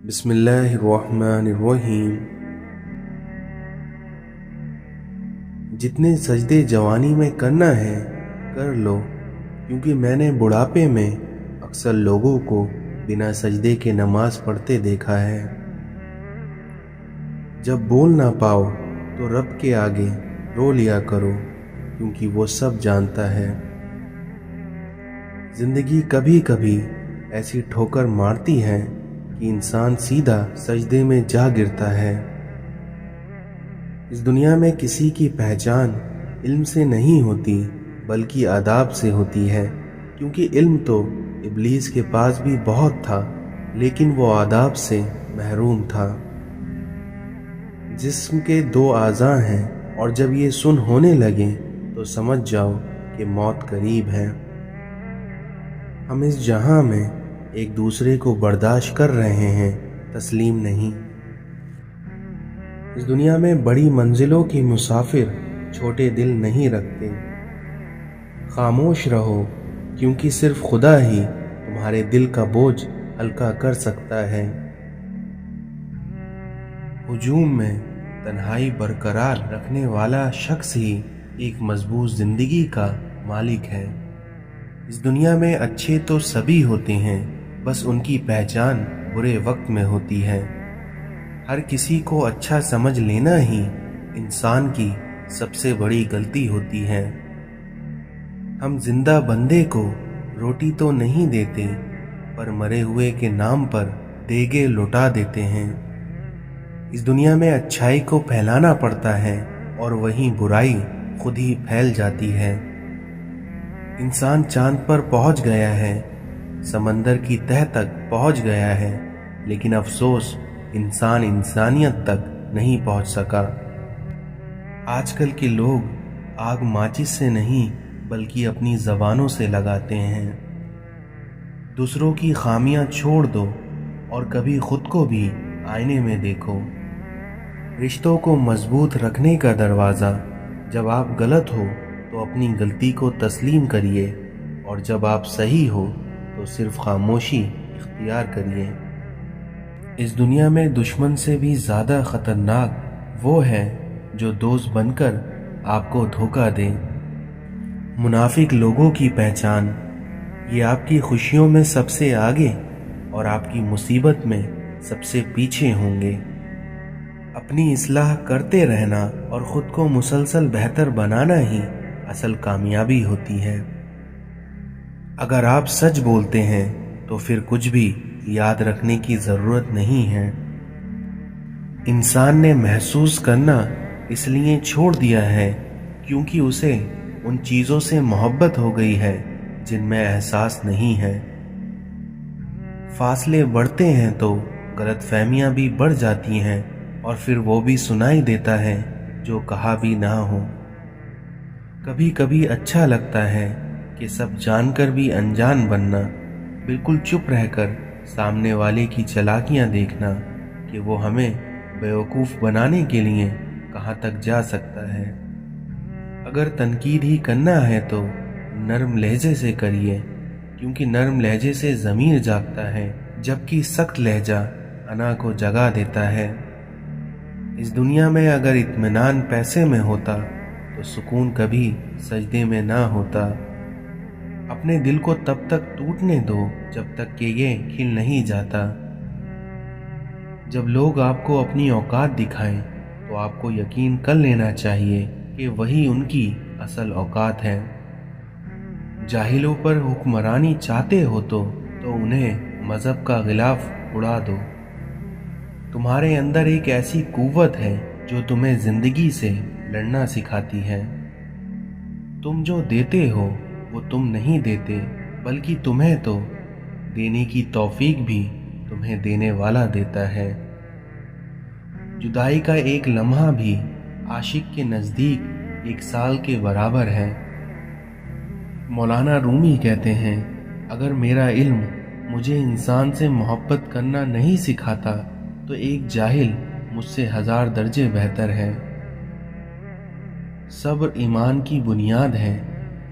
بسم اللہ الرحمن الرحیم۔ جتنے سجدے جوانی میں کرنا ہے کر لو، کیونکہ میں نے بڑھاپے میں اکثر لوگوں کو بنا سجدے کے نماز پڑھتے دیکھا ہے۔ جب بول نہ پاؤ تو رب کے آگے رو لیا کرو، کیونکہ وہ سب جانتا ہے۔ زندگی کبھی کبھی ایسی ٹھوکر مارتی ہے کہ انسان سیدھا سجدے میں جا گرتا ہے۔ اس دنیا میں کسی کی پہچان علم سے نہیں ہوتی بلکہ آداب سے ہوتی ہے، کیونکہ علم تو ابلیس کے پاس بھی بہت تھا لیکن وہ آداب سے محروم تھا۔ جسم کے دو اعضاء ہیں اور جب یہ سن ہونے لگیں تو سمجھ جاؤ کہ موت قریب ہے۔ ہم اس جہاں میں ایک دوسرے کو برداشت کر رہے ہیں، تسلیم نہیں۔ اس دنیا میں بڑی منزلوں کے مسافر چھوٹے دل نہیں رکھتے۔ خاموش رہو، کیونکہ صرف خدا ہی تمہارے دل کا بوجھ ہلکا کر سکتا ہے۔ ہجوم میں تنہائی برقرار رکھنے والا شخص ہی ایک مضبوط زندگی کا مالک ہے۔ اس دنیا میں اچھے تو سبھی ہوتے ہیں، بس ان کی پہچان برے وقت میں ہوتی ہے۔ ہر کسی کو اچھا سمجھ لینا ہی انسان کی سب سے بڑی غلطی ہوتی ہے۔ ہم زندہ بندے کو روٹی تو نہیں دیتے، پر مرے ہوئے کے نام پر دیگے لوٹا دیتے ہیں۔ اس دنیا میں اچھائی کو پھیلانا پڑتا ہے اور وہیں برائی خود ہی پھیل جاتی ہے۔ انسان چاند پر پہنچ گیا ہے، سمندر کی تہہ تک پہنچ گیا ہے، لیکن افسوس انسان انسانیت تک نہیں پہنچ سکا۔ آج کل کے لوگ آگ ماچس سے نہیں بلکہ اپنی زبانوں سے لگاتے ہیں۔ دوسروں کی خامیاں چھوڑ دو اور کبھی خود کو بھی آئینے میں دیکھو۔ رشتوں کو مضبوط رکھنے کا دروازہ، جب آپ غلط ہو تو اپنی غلطی کو تسلیم کریے، اور جب آپ صحیح ہو تو صرف خاموشی اختیار کریے۔ اس دنیا میں دشمن سے بھی زیادہ خطرناک وہ ہے جو دوست بن کر آپ کو دھوکہ دے۔ منافق لوگوں کی پہچان، یہ آپ کی خوشیوں میں سب سے آگے اور آپ کی مصیبت میں سب سے پیچھے ہوں گے۔ اپنی اصلاح کرتے رہنا اور خود کو مسلسل بہتر بنانا ہی اصل کامیابی ہوتی ہے۔ اگر آپ سچ بولتے ہیں تو پھر کچھ بھی یاد رکھنے کی ضرورت نہیں ہے۔ انسان نے محسوس کرنا اس لیے چھوڑ دیا ہے کیونکہ اسے ان چیزوں سے محبت ہو گئی ہے جن میں احساس نہیں ہے۔ فاصلے بڑھتے ہیں تو غلط فہمیاں بھی بڑھ جاتی ہیں، اور پھر وہ بھی سنائی دیتا ہے جو کہا بھی نہ ہو۔ کبھی کبھی اچھا لگتا ہے کہ سب جان کر بھی انجان بننا، بالکل چپ رہ کر سامنے والے کی چالاکیاں دیکھنا کہ وہ ہمیں بیوقوف بنانے کے لیے کہاں تک جا سکتا ہے۔ اگر تنقید ہی کرنا ہے تو نرم لہجے سے کریے، کیونکہ نرم لہجے سے ضمیر جاگتا ہے، جبکہ سخت لہجہ انا کو جگا دیتا ہے۔ اس دنیا میں اگر اطمینان پیسے میں ہوتا تو سکون کبھی سجدے میں نہ ہوتا۔ اپنے دل کو تب تک ٹوٹنے دو جب تک کہ یہ کھل نہیں جاتا۔ جب لوگ آپ کو اپنی اوقات دکھائیں تو آپ کو یقین کر لینا چاہیے کہ وہی ان کی اصل اوقات ہے۔ جاہلوں پر حکمرانی چاہتے ہو تو انہیں مذہب کا غلاف اڑا دو۔ تمہارے اندر ایک ایسی قوت ہے جو تمہیں زندگی سے لڑنا سکھاتی ہے۔ تم جو دیتے ہو وہ تم نہیں دیتے، بلکہ تمہیں تو دینے کی توفیق بھی تمہیں دینے والا دیتا ہے۔ جدائی کا ایک لمحہ بھی عاشق کے نزدیک ایک سال کے برابر ہے۔ مولانا رومی کہتے ہیں، اگر میرا علم مجھے انسان سے محبت کرنا نہیں سکھاتا تو ایک جاہل مجھ سے 1000 درجے بہتر ہے۔ صبر ایمان کی بنیاد ہے،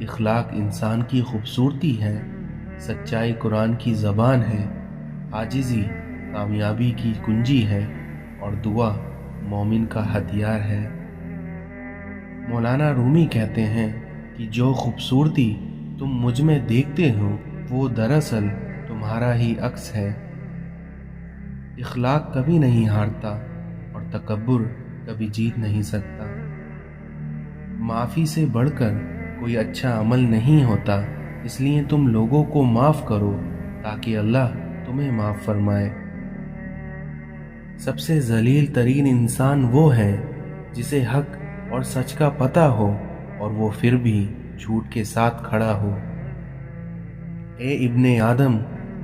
اخلاق انسان کی خوبصورتی ہے، سچائی قرآن کی زبان ہے، عاجزی کامیابی کی کنجی ہے اور دعا مومن کا ہتھیار ہے۔ مولانا رومی کہتے ہیں کہ جو خوبصورتی تم مجھ میں دیکھتے ہو وہ دراصل تمہارا ہی عکس ہے۔ اخلاق کبھی نہیں ہارتا اور تکبر کبھی جیت نہیں سکتا۔ معافی سے بڑھ کر کوئی اچھا عمل نہیں ہوتا، اس لیے تم لوگوں کو معاف کرو تاکہ اللہ تمہیں معاف فرمائے۔ سب سے ذلیل ترین انسان وہ ہے جسے حق اور سچ کا پتہ ہو اور وہ پھر بھی جھوٹ کے ساتھ کھڑا ہو۔ اے ابن آدم،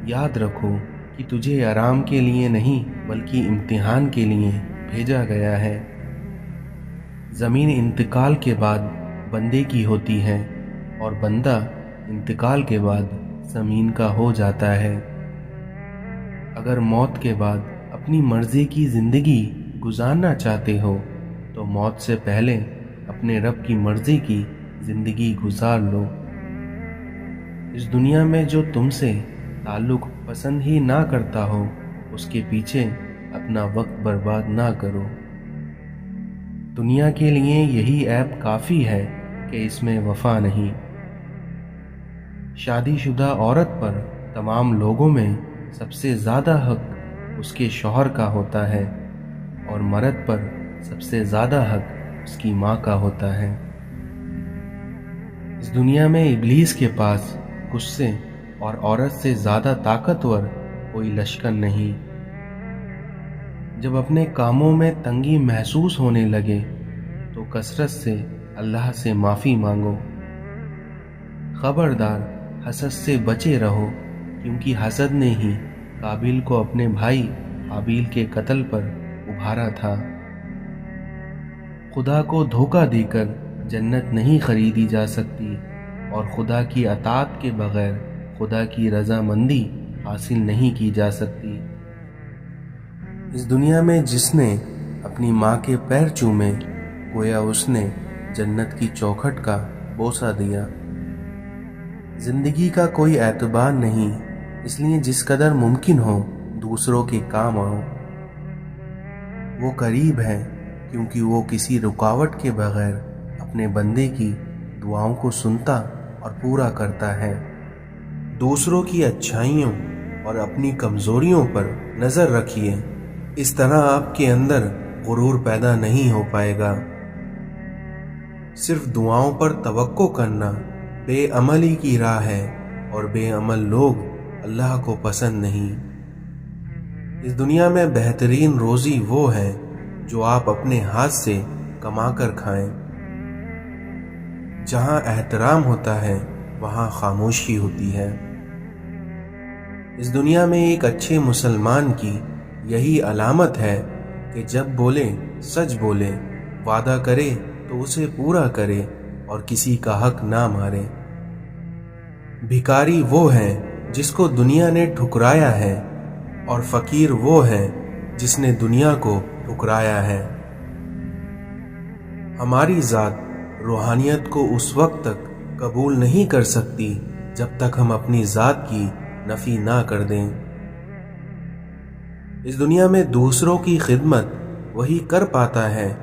یاد رکھو کہ تجھے آرام کے لیے نہیں بلکہ امتحان کے لیے بھیجا گیا ہے۔ زمین انتقال کے بعد بندے کی ہوتی ہے اور بندہ انتقال کے بعد زمین کا ہو جاتا ہے۔ اگر موت کے بعد اپنی مرضی کی زندگی گزارنا چاہتے ہو تو موت سے پہلے اپنے رب کی مرضی کی زندگی گزار لو۔ اس دنیا میں جو تم سے تعلق پسند ہی نہ کرتا ہو اس کے پیچھے اپنا وقت برباد نہ کرو۔ دنیا کے لیے یہی عیب کافی ہے کہ اس میں وفا نہیں۔ شادی شدہ عورت پر تمام لوگوں میں سب سے زیادہ حق اس کے شوہر کا ہوتا ہے اور مرد پر سب سے زیادہ حق اس کی ماں کا ہوتا ہے۔ اس دنیا میں ابلیس کے پاس غصے اور عورت سے زیادہ طاقتور کوئی لشکر نہیں۔ جب اپنے کاموں میں تنگی محسوس ہونے لگے تو کثرت سے اللہ سے معافی مانگو۔ خبردار، حسد سے بچے رہو، کیونکہ حسد نے ہی قابیل کو اپنے بھائی حابیل کے قتل پر ابھارا تھا۔ خدا کو دھوکہ دے کر جنت نہیں خریدی جا سکتی اور خدا کی اطاعت کے بغیر خدا کی رضامندی حاصل نہیں کی جا سکتی۔ اس دنیا میں جس نے اپنی ماں کے پیر چومے گویا اس نے جنت کی چوکھٹ کا بوسہ دیا۔ زندگی کا کوئی اعتبار نہیں، اس لیے جس قدر ممکن ہو دوسروں کے کام آؤ۔ وہ قریب ہے کیونکہ وہ کسی رکاوٹ کے بغیر اپنے بندے کی دعاؤں کو سنتا اور پورا کرتا ہے۔ دوسروں کی اچھائیوں اور اپنی کمزوریوں پر نظر رکھیے، اس طرح آپ کے اندر غرور پیدا نہیں ہو پائے گا۔ صرف دعاؤں پر توقع کرنا بے عملی کی راہ ہے اور بے عمل لوگ اللہ کو پسند نہیں۔ اس دنیا میں بہترین روزی وہ ہے جو آپ اپنے ہاتھ سے کما کر کھائیں۔ جہاں احترام ہوتا ہے وہاں خاموشی ہوتی ہے۔ اس دنیا میں ایک اچھے مسلمان کی یہی علامت ہے کہ جب بولے سچ بولے، وعدہ کرے تو اسے پورا کرے اور کسی کا حق نہ مارے۔ بھکاری وہ ہے جس کو دنیا نے ٹھکرایا ہے اور فقیر وہ ہے جس نے دنیا کو ٹھکرایا ہے۔ ہماری ذات روحانیت کو اس وقت تک قبول نہیں کر سکتی جب تک ہم اپنی ذات کی نفی نہ کر دیں۔ اس دنیا میں دوسروں کی خدمت وہی کر پاتا ہے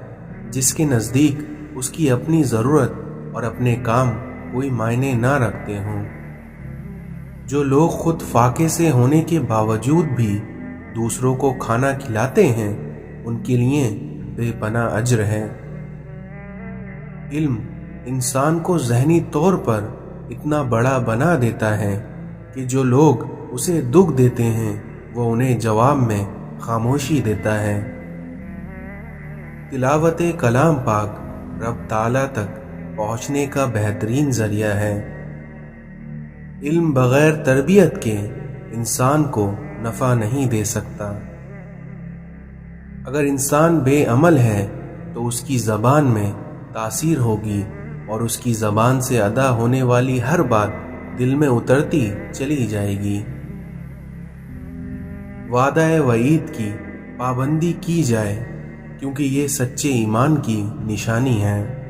جس کے نزدیک اس کی اپنی ضرورت اور اپنے کام کوئی معنی نہ رکھتے ہوں۔ جو لوگ خود فاقے سے ہونے کے باوجود بھی دوسروں کو کھانا کھلاتے ہیں ان کے لیے بے پناہ اجر ہے۔ علم انسان کو ذہنی طور پر اتنا بڑا بنا دیتا ہے کہ جو لوگ اسے دکھ دیتے ہیں وہ انہیں جواب میں خاموشی دیتا ہے۔ تلاوت کلام پاک رب تعالیٰ تک پہنچنے کا بہترین ذریعہ ہے۔ علم بغیر تربیت کے انسان کو نفع نہیں دے سکتا۔ اگر انسان بے عمل ہے تو اس کی زبان میں تاثیر ہوگی اور اس کی زبان سے ادا ہونے والی ہر بات دل میں اترتی چلی جائے گی۔ وعدہ وعید کی پابندی کی جائے کیونکہ یہ سچے ایمان کی نشانی ہے۔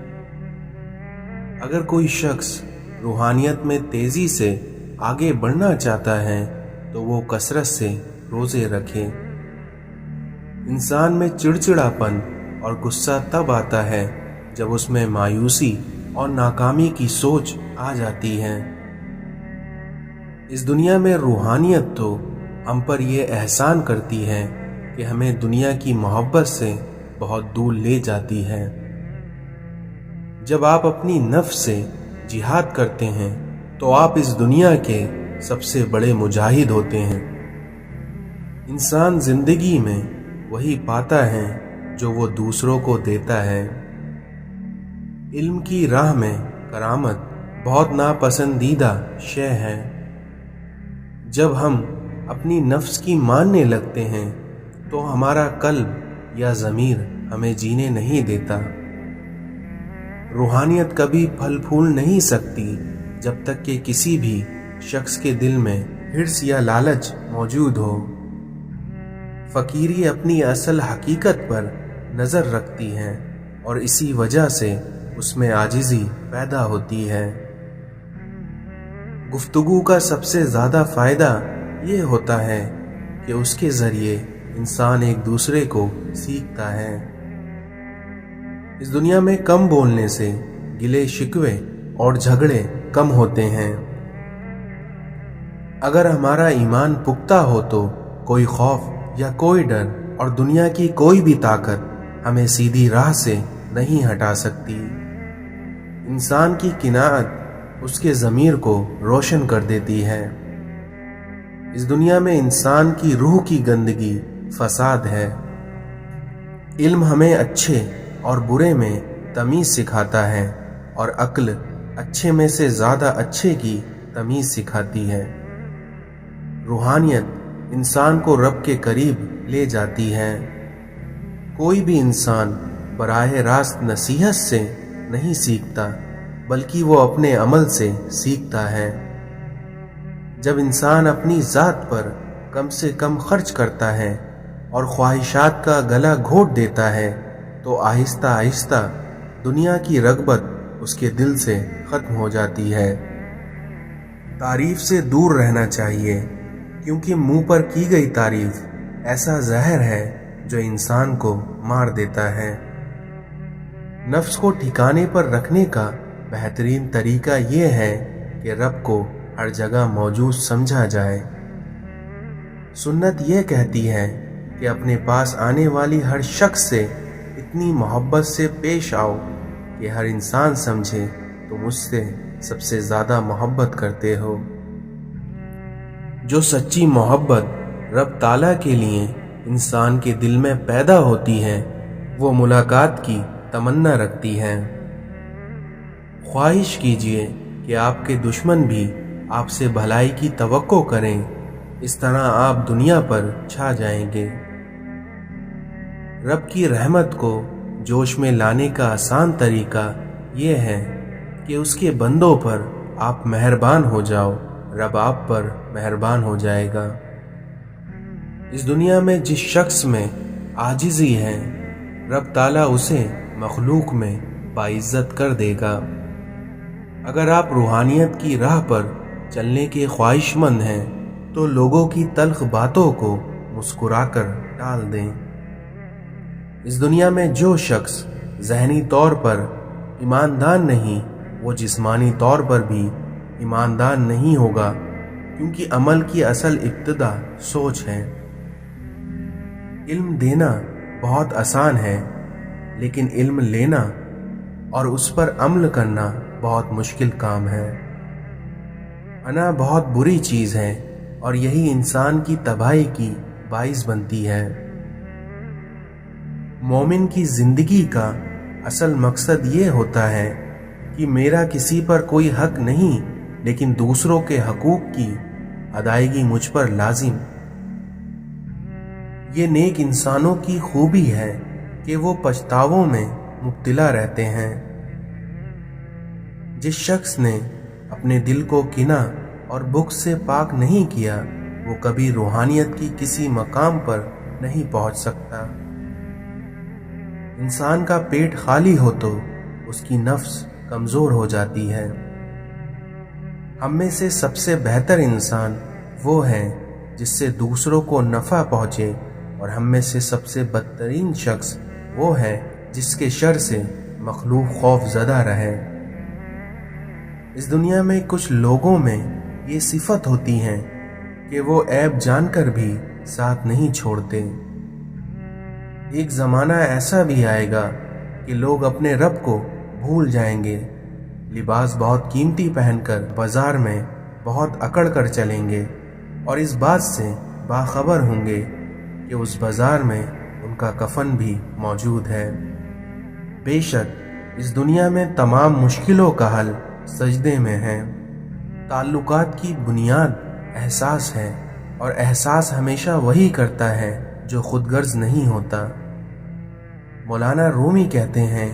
اگر کوئی شخص روحانیت میں تیزی سے آگے بڑھنا چاہتا ہے تو وہ کثرت سے روزے رکھے۔ इंसान में चिड़चिड़ापन और गुस्सा तब आता है जब उसमें मायूसी और नाकामी की सोच आ जाती है। इस दुनिया में रूहानियत तो हम पर यह एहसान करती है कि हमें दुनिया की मोहब्बत से बहुत दूर ले जाती है। जब आप अपनी नफ्स से जिहाद करते हैं तो आप इस दुनिया के सबसे बड़े मुजाहिद होते हैं। इंसान जिंदगी में वही पाता है जो वो दूसरों को देता है। इल्म की राह में करामत बहुत नापसंदीदा शय है। जब हम अपनी नफ्स की मानने लगते हैं तो हमारा कल्ब या ज़मीर हमें जीने नहीं देता। रूहानियत कभी फल फूल नहीं सकती जब तक कि किसी भी शख्स के दिल में हिर्स या लालच मौजूद हो। फकीरी अपनी असल हकीकत पर नज़र रखती है और इसी वजह से उसमें आजिज़ी पैदा होती है। गुफ्तगू का सबसे ज़्यादा फ़ायदा ये होता है कि उसके ज़रिए इंसान एक दूसरे को सीखता है। इस दुनिया में कम बोलने से गिले शिकवे और झगड़े कम होते हैं। अगर हमारा ईमान पुख्ता हो तो कोई खौफ या कोई डर और दुनिया की कोई भी ताकत हमें सीधी राह से नहीं हटा सकती। इंसान की किनाअत उसके ज़मीर को रोशन कर देती है। इस दुनिया में इंसान की रूह की गंदगी फसाद है। इल्म हमें अच्छे और बुरे में तमीज़ सिखाता है और अक्ल अच्छे में से ज़्यादा अच्छे की तमीज़ सिखाती है। रूहानियत इंसान को रब के करीब ले जाती है। कोई भी इंसान बराह रास्त नसीहत से नहीं सीखता बल्कि वो अपने अमल से सीखता है। जब इंसान अपनी ज़ात पर कम से कम खर्च करता है और ख्वाहिशात का गला घोट देता है तो आहिस्ता आहिस्ता दुनिया की रग़बत उसके दिल से ख़त्म हो जाती है। तारीफ़ से दूर रहना चाहिए क्योंकि मुंह पर की गई तारीफ़ ऐसा जहर है जो इंसान को मार देता है। नफ्स को ठिकाने पर रखने का बेहतरीन तरीका ये है कि रब को हर जगह मौजूद समझा जाए। सुन्नत यह कहती है कि अपने पास आने वाली हर शख्स से इतनी मोहब्बत से पेश आओ कि हर इंसान समझे तुम मुझसे सबसे ज़्यादा मोहब्बत करते हो। जो सच्ची मोहब्बत रब ताला के लिए इंसान के दिल में पैदा होती है वो मुलाकात की तमन्ना रखती है। ख्वाहिश कीजिए कि आपके दुश्मन भी आपसे भलाई की तवक्को करें, इस तरह आप दुनिया पर छा जाएंगे। रब की रहमत को जोश में लाने का आसान तरीका ये है कि उसके बंदों पर आप मेहरबान हो जाओ, रब आप पर मेहरबान हो जाएगा। इस दुनिया में जिस शख्स में आजिज़ी है रब ताला उसे मखलूक में बाइज्जत कर देगा। अगर आप रूहानियत की राह पर चलने के ख्वाहिशमंद हैं तो लोगों की तल्ख बातों को मुस्कुराकर टाल दें। इस दुनिया में जो शख्स ज़हनी तौर पर ईमानदार नहीं वो जिस्मानी तौर पर भी ईमानदार नहीं होगा क्योंकि अमल की असल इब्तिदा सोच है। इल्म देना बहुत आसान है लेकिन इल्म लेना और उस पर अमल करना बहुत मुश्किल काम है। अना बहुत बुरी चीज़ है और यही इंसान की तबाही की बाइस बनती है। मोमिन की ज़िंदगी का असल मकसद ये होता है कि मेरा किसी पर कोई हक नहीं लेकिन दूसरों के हकूक़ की अदायगी मुझ पर लाजिम। ये नेक इंसानों की खूबी है कि वो पछतावों में मुब्तला रहते हैं। जिस शख्स ने अपने दिल को किना और बुग़्ज़ से पाक नहीं किया वो कभी रूहानियत की किसी मकाम पर नहीं पहुंच सकता। इंसान का पेट खाली हो तो उसकी नफ्स कमज़ोर हो जाती है। हम में से सबसे बेहतर इंसान वो है जिससे दूसरों को नफ़ा पहुँचे اور ہم میں سے سب سے بدترین شخص وہ ہے جس کے شر سے مخلوق خوف زدہ رہے۔ اس دنیا میں کچھ لوگوں میں یہ صفت ہوتی ہے کہ وہ عیب جان کر بھی ساتھ نہیں چھوڑتے۔ ایک زمانہ ایسا بھی آئے گا کہ لوگ اپنے رب کو بھول جائیں گے، لباس بہت قیمتی پہن کر بازار میں بہت اکڑ کر چلیں گے اور اس بات سے باخبر ہوں گے کہ اس بازار میں ان کا کفن بھی موجود ہے۔ بے شک اس دنیا میں تمام مشکلوں کا حل سجدے میں ہے۔ تعلقات کی بنیاد احساس ہے اور احساس ہمیشہ وہی کرتا ہے جو خود غرض نہیں ہوتا۔ مولانا رومی کہتے ہیں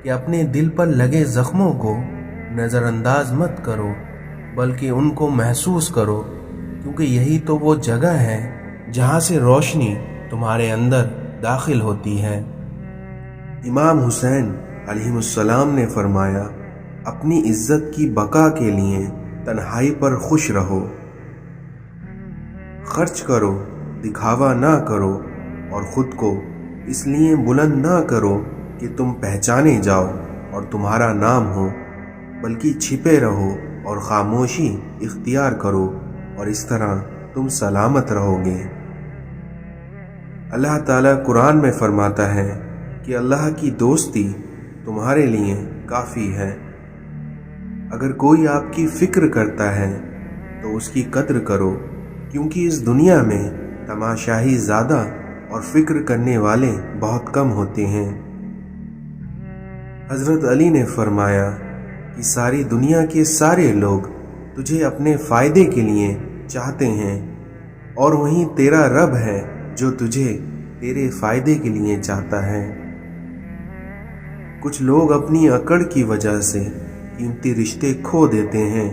کہ اپنے دل پر لگے زخموں کو نظر انداز مت کرو بلکہ ان کو محسوس کرو، کیونکہ یہی تو وہ جگہ ہے جہاں سے روشنی تمہارے اندر داخل ہوتی ہے۔ امام حسین علیہ السلام نے فرمایا، اپنی عزت کی بقا کے لیے تنہائی پر خوش رہو، خرچ کرو، دکھاوا نہ کرو اور خود کو اس لیے بلند نہ کرو کہ تم پہچانے جاؤ اور تمہارا نام ہو، بلکہ چھپے رہو اور خاموشی اختیار کرو اور اس طرح تم سلامت رہو گے۔ اللہ تعالیٰ قرآن میں فرماتا ہے کہ اللہ کی دوستی تمہارے لیے کافی ہے۔ اگر کوئی آپ کی فکر کرتا ہے تو اس کی قدر کرو، کیونکہ اس دنیا میں تماشائی زیادہ اور فکر کرنے والے بہت کم ہوتے ہیں۔ حضرت علی نے فرمایا کہ ساری دنیا کے سارے لوگ تجھے اپنے فائدے کے لیے چاہتے ہیں اور وہیں تیرا رب ہے جو تجھے تیرے فائدے کے لیے چاہتا ہے۔ کچھ لوگ اپنی اکڑ کی وجہ سے قیمتی رشتے کھو دیتے ہیں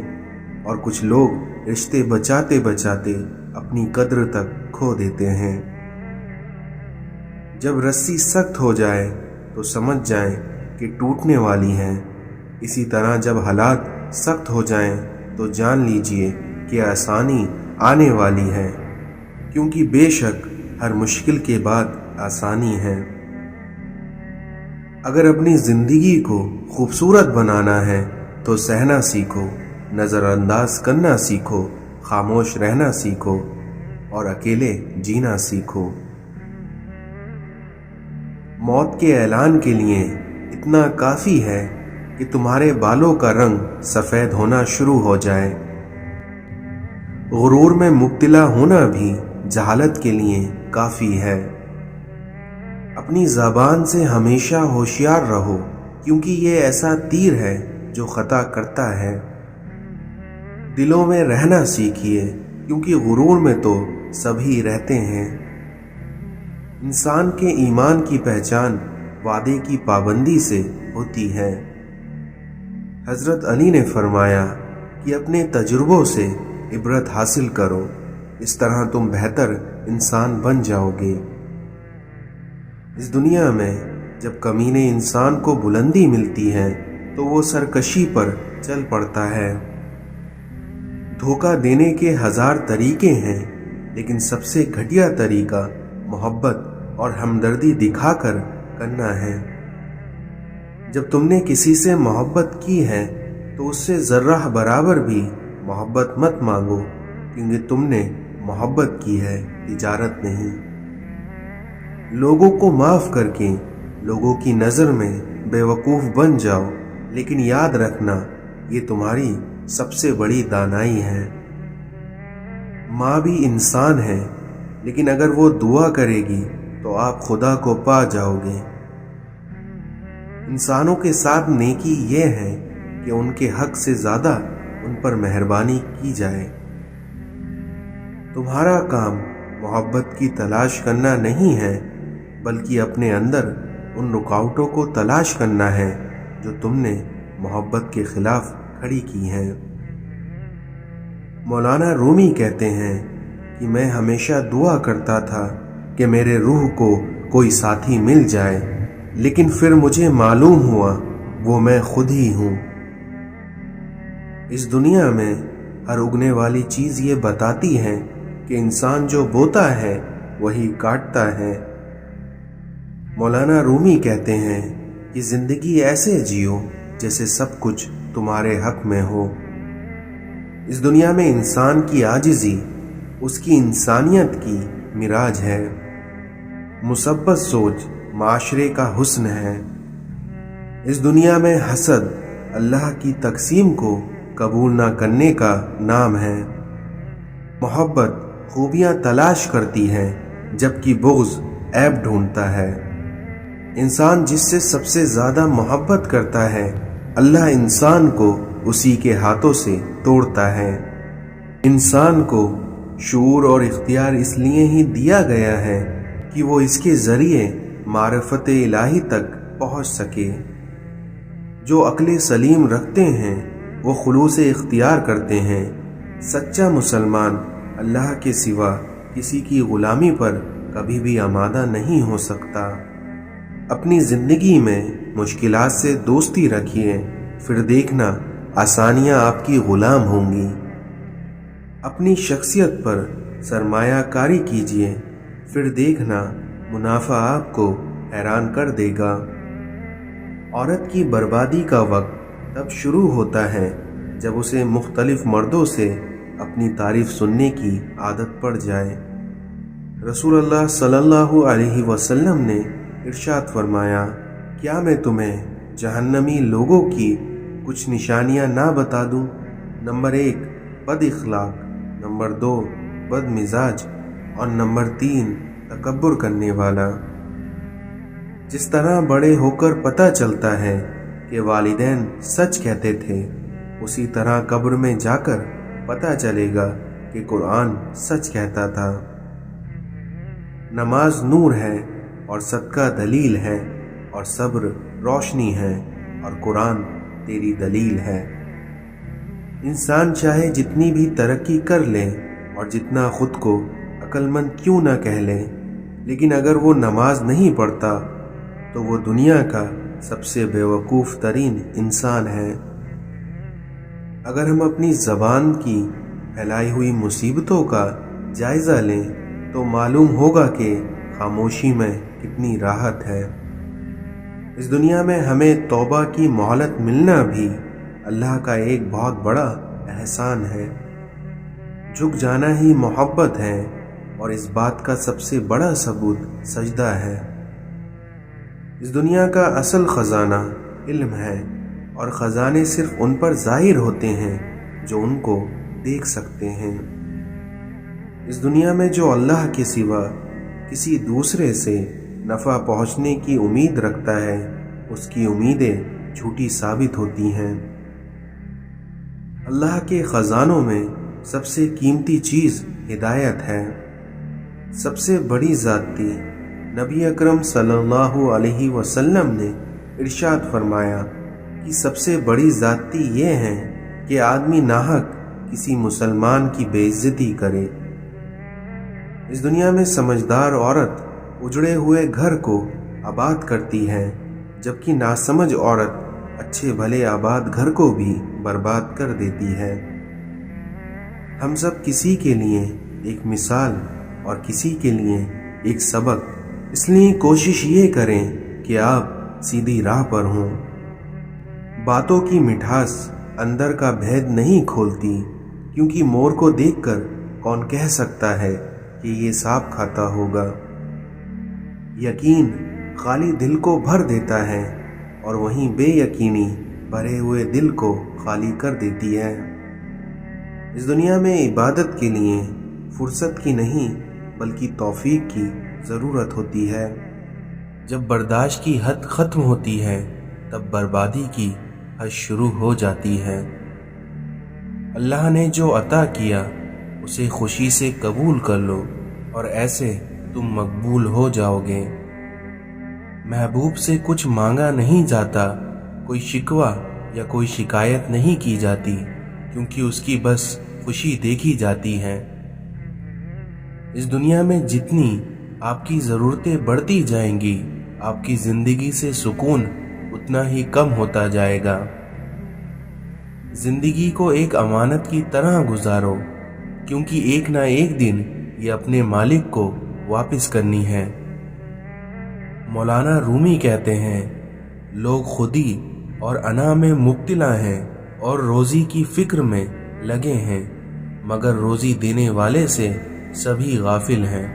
اور کچھ لوگ رشتے بچاتے بچاتے اپنی قدر تک کھو دیتے ہیں۔ جب رسی سخت ہو جائے تو سمجھ جائیں کہ ٹوٹنے والی ہے، اسی طرح جب حالات سخت ہو جائیں تو جان لیجئے کہ آسانی آنے والی ہے، کیونکہ بے شک ہر مشکل کے بعد آسانی ہے۔ اگر اپنی زندگی کو خوبصورت بنانا ہے تو سہنا سیکھو، نظر انداز کرنا سیکھو، خاموش رہنا سیکھو اور اکیلے جینا سیکھو۔ موت کے اعلان کے لیے اتنا کافی ہے کہ تمہارے بالوں کا رنگ سفید ہونا شروع ہو جائے۔ غرور میں مبتلا ہونا بھی جہالت کے لیے کافی ہے۔ اپنی زبان سے ہمیشہ ہوشیار رہو، کیونکہ یہ ایسا تیر ہے جو خطا کرتا ہے۔ دلوں میں رہنا سیکھیے، کیونکہ غرور میں تو سبھی رہتے ہیں۔ انسان کے ایمان کی پہچان وعدے کی پابندی سے ہوتی ہے۔ حضرت علی نے فرمایا کہ اپنے تجربوں سے عبرت حاصل کرو، اس طرح تم بہتر انسان بن جاؤ گے۔ اس دنیا میں جب کمینے انسان کو بلندی ملتی ہے تو وہ سرکشی پر چل پڑتا ہے۔ دھوکہ دینے کے ہزار طریقے ہیں، لیکن سب سے گھٹیا طریقہ محبت اور ہمدردی دکھا کر کرنا ہے۔ جب تم نے کسی سے محبت کی ہے تو اس سے ذرہ برابر بھی محبت مت مانگو، کیونکہ تم نے محبت کی ہے، تجارت نہیں۔ لوگوں کو معاف کر کے لوگوں کی نظر میں بے وقوف بن جاؤ، لیکن یاد رکھنا یہ تمہاری سب سے بڑی دانائی ہے۔ ماں بھی انسان ہے، لیکن اگر وہ دعا کرے گی تو آپ خدا کو پا جاؤ گے۔ انسانوں کے ساتھ نیکی یہ ہے کہ ان کے حق سے زیادہ ان پر مہربانی کی جائے۔ تمہارا کام محبت کی تلاش کرنا نہیں ہے، بلکہ اپنے اندر ان رکاوٹوں کو تلاش کرنا ہے جو تم نے محبت کے خلاف کھڑی کی ہیں۔ مولانا رومی کہتے ہیں کہ میں ہمیشہ دعا کرتا تھا کہ میرے روح کو کوئی ساتھی مل جائے، لیکن پھر مجھے معلوم ہوا وہ میں خود ہی ہوں۔ اس دنیا میں ہر اگنے والی چیز یہ بتاتی ہے کہ انسان جو بوتا ہے वही काटता है। मौलाना रूमी कहते हैं कि जिंदगी ऐसे जियो जैसे सब कुछ तुम्हारे हक में हो। इस दुनिया में इंसान की आजिज़ी उसकी इंसानियत की मिराज है। मुसब्बत सोच माशरे का हुस्न है। इस दुनिया में हसद अल्लाह की तकसीम को कबूल ना करने का नाम है। मोहब्बत खूबियाँ तलाश करती है जबकि बुग़्ज़ ऐब ढूंढता है। इंसान जिससे सबसे ज़्यादा मोहब्बत करता है अल्लाह इंसान को उसी के हाथों से तोड़ता है। इंसान को शूर और इख्तियार इसलिए ही दिया गया है कि वो इसके ज़रिए मारिफत इलाही तक पहुँच सके। जो अक्ल सलीम रखते हैं वो खुलूस इख्तियार करते हैं। सच्चा मुसलमान अल्लाह के सिवा किसी की ग़ुलामी पर कभी भी आमादा नहीं हो सकता। अपनी ज़िंदगी में मुश्किलात से दोस्ती रखिए, फिर देखना आसानियाँ आपकी ग़ुलाम होंगी। अपनी शख्सियत पर सरमायाकारी कीजिए, फिर देखना मुनाफा आपको हैरान कर देगा। औरत की बर्बादी का वक्त तब शुरू होता है जब उसे मुख्तलिफ मर्दों से अपनी तारीफ सुनने की आदत पड़ जाए। रसूलुल्लाह सल्लल्लाहु अलैहि वसल्लम ने इरशाद फरमाया, क्या मैं तुम्हें जहन्नमी लोगों की कुछ निशानियां ना बता दूं? नंबर 1 बद इखलाक, नंबर 2 बद मिजाज और नंबर 3 तकब्बुर करने वाला। जिस तरह बड़े होकर पता चलता है कि वालिदैन सच कहते थे, उसी तरह कब्र में जाकर पता चलेगा कि कुरान सच कहता था। नमाज नूर है और सदका दलील है और सब्र रोशनी है और कुरान तेरी दलील है। इंसान चाहे जितनी भी तरक्की कर ले और जितना खुद को अक्लमंद क्यों ना कह ले, लेकिन अगर वो नमाज नहीं पढ़ता तो वो दुनिया का सबसे बेवकूफ़ तरीन इंसान है। अगर हम अपनी ज़बान की फैलाई हुई मुसीबतों का जायज़ा लें तो मालूम होगा कि खामोशी में कितनी राहत है। इस दुनिया में हमें तौबा की मोहलत मिलना भी अल्लाह का एक बहुत बड़ा एहसान है। झुक जाना ही मोहब्बत है और इस बात का सबसे बड़ा सबूत सजदा है। इस दुनिया का असल ख़जाना इल्म है और ख़जाने सिर्फ उन पर ज़ाहिर होते हैं जो उनको देख सकते हैं। इस दुनिया में जो अल्लाह के सिवा किसी दूसरे से नफ़ा पहुँचने की उम्मीद रखता है, उसकी उम्मीदें झूठी साबित होती हैं। अल्लाह के ख़जानों में सबसे कीमती चीज़ हिदायत है। सबसे बड़ी ज़ाती नबी अकरम सल्लल्लाहु अलैहि वसल्लम ने इरशाद फरमाया कि सबसे बड़ी ज़ाती ये है कि आदमी नाहक किसी मुसलमान की बेइज्जती करे। इस दुनिया में समझदार औरत उजड़े हुए घर को आबाद करती है, जबकि नासमझ औरत अच्छे भले आबाद घर को भी बर्बाद कर देती है। हम सब किसी के लिए एक मिसाल और किसी के लिए एक सबक, इसलिए कोशिश ये करें कि आप सीधी राह पर हों। बातों की मिठास अंदर का भेद नहीं खोलती, क्योंकि मोर को देखकर कौन कह सकता है कि ये सांप खाता होगा। यकीन खाली दिल को भर देता है और वहीं बेयकीनी भरे हुए दिल को खाली कर देती है। इस दुनिया में इबादत के लिए फुर्सत की नहीं बल्कि तौफीक की ज़रूरत होती है। जब बर्दाश्त की हद ख़त्म होती है तब बर्बादी की हद शुरू हो जाती है। अल्लाह ने जो अता किया उसे खुशी से कबूल कर लो और ऐसे तुम मकबूल हो जाओगे। महबूब से कुछ मांगा नहीं जाता, कोई शिकवा या कोई शिकायत नहीं की जाती, क्योंकि उसकी बस खुशी देखी जाती है। इस दुनिया में जितनी आपकी ज़रूरतें बढ़ती जाएंगी, आपकी ज़िंदगी से सुकून उतना ही कम होता जाएगा। ज़िंदगी को एक अमानत की तरह गुजारो, क्योंकि एक ना एक दिन ये अपने मालिक को वापस करनी है। मौलाना रूमी कहते हैं, लोग खुदी और अना में मुब्तला हैं और रोज़ी की फिक्र में लगे हैं, मगर रोज़ी देने वाले से सभी गाफिल हैं।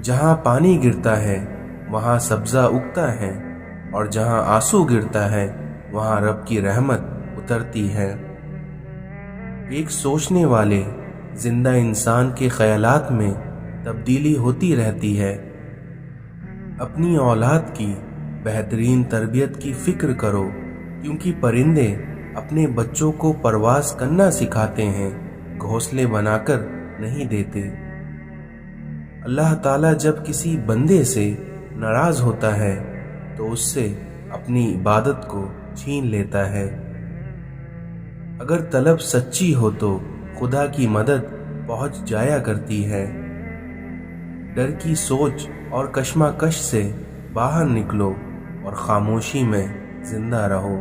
जहाँ पानी गिरता है वहाँ सब्ज़ा उगता है, और जहाँ आंसू गिरता है वहाँ रब की रहमत उतरती है। एक सोचने वाले जिंदा इंसान के ख्यालात में तब्दीली होती रहती है। अपनी औलाद की बेहतरीन तरबियत की फिक्र करो, क्योंकि परिंदे अपने बच्चों को परवाज़ करना सिखाते हैं, घोंसले बनाकर नहीं देते। अल्लाह ताला जब किसी बंदे से नाराज़ होता है तो उससे अपनी इबादत को छीन लेता है। अगर तलब सच्ची हो तो खुदा की मदद पहुंच जाया करती है। डर की सोच और कश्मकश से बाहर निकलो और खामोशी में जिंदा रहो।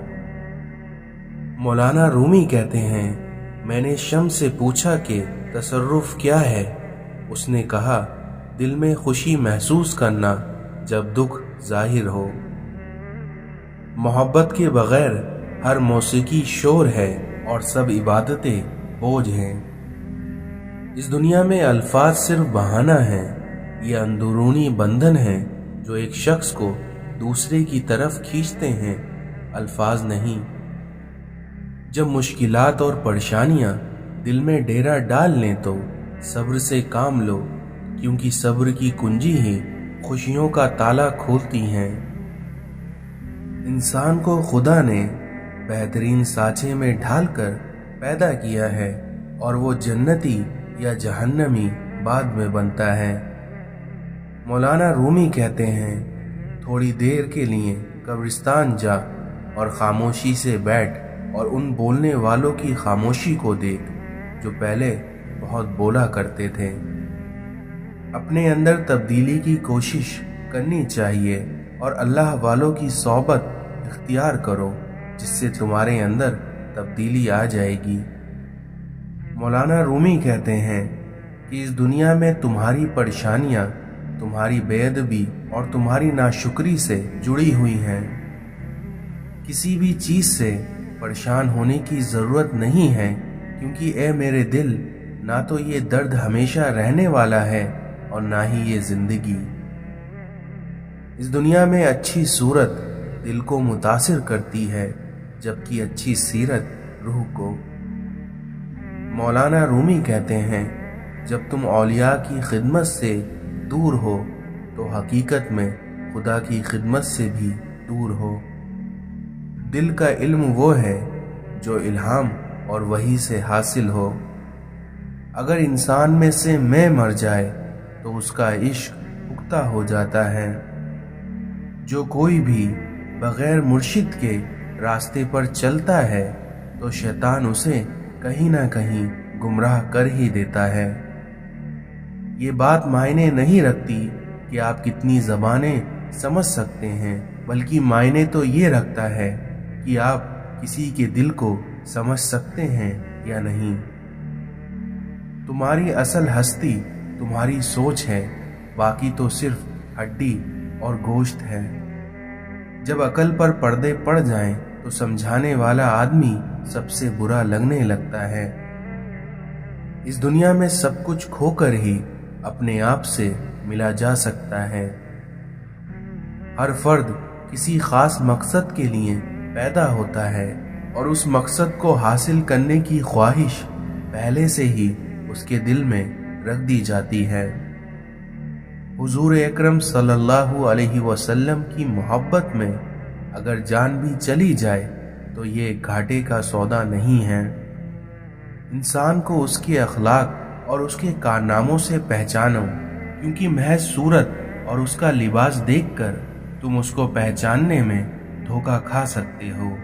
मौलाना रूमी कहते हैं, मैंने शम से पूछा कि तसर्रुफ क्या है। उसने कहा, दिल में खुशी महसूस करना जब दुख जाहिर हो। मोहब्बत के बगैर हर मौसीकी शोर है और सब इबादतें बोझ हैं। इस दुनिया में अल्फाज सिर्फ बहाना है, ये अंदरूनी बंधन है जो एक शख्स को दूसरे की तरफ खींचते हैं, अल्फाज नहीं। जब मुश्किलात और परेशानियां दिल में डेरा डाल लें तो सब्र से काम लो, क्योंकि सब्र की कुंजी ही खुशियों का ताला खोलती हैं। इंसान को खुदा ने बेहतरीन सांचे में ढालकर पैदा किया है, और वो जन्नती या जहन्नमी बाद में बनता है। मौलाना रूमी कहते हैं, थोड़ी देर के लिए कब्रिस्तान जा और खामोशी से बैठ और उन बोलने वालों की खामोशी को देख जो पहले बहुत बोला करते थे। अपने अंदर तब्दीली की कोशिश करनी चाहिए और अल्लाह वालों की सोबत इख्तियार करो, जिससे तुम्हारे अंदर तब्दीली आ जाएगी। मौलाना रूमी कहते हैं कि इस दुनिया में तुम्हारी परेशानियां तुम्हारी बेअदबी और तुम्हारी नाशुक्री से जुड़ी हुई हैं। किसी भी चीज़ से परेशान होने की ज़रूरत नहीं है, क्योंकि ए मेरे दिल, ना तो ये दर्द हमेशा रहने वाला है और ना ही ये ज़िंदगी। इस दुनिया में अच्छी सूरत दिल को मुतासिर करती है, जबकि अच्छी सीरत रूह को। मौलाना रूमी कहते हैं, जब तुम औलिया की खिदमत से दूर हो तो हकीकत में खुदा की खिदमत से भी दूर हो। दिल का इल्म वो है जो इल्हाम और वही से हासिल हो। अगर इंसान में से मैं मर जाए तो उसका इश्क पुख्ता हो जाता है। जो कोई भी बगैर मुर्शिद के रास्ते पर चलता है तो शैतान उसे कहीं ना कहीं गुमराह कर ही देता है। ये बात मायने नहीं रखती कि आप कितनी ज़बानें समझ सकते हैं, बल्कि मायने तो ये रखता है कि आप किसी के दिल को समझ सकते हैं या नहीं। तुम्हारी असल हस्ती तुम्हारी सोच है, बाकी तो सिर्फ हड्डी और गोश्त है। जब अकल पर पर्दे पड़ जाएं तो समझाने वाला आदमी सबसे बुरा लगने लगता है। इस दुनिया में सब कुछ खोकर ही अपने आप से मिला जा सकता है। हर फर्द किसी खास मकसद के लिए पैदा होता है और उस मकसद को हासिल करने की ख्वाहिश पहले से ही उसके दिल में रख दी जाती है। हुजूर अकरम सल्लल्लाहु अलैहि वसल्लम की मोहब्बत में अगर जान भी चली जाए तो ये घाटे का सौदा नहीं है। इंसान को उसके अखलाक और उसके कारनामों से पहचानो, क्योंकि महज सूरत और उसका लिबास देखकर तुम उसको पहचानने में धोखा खा सकते हो।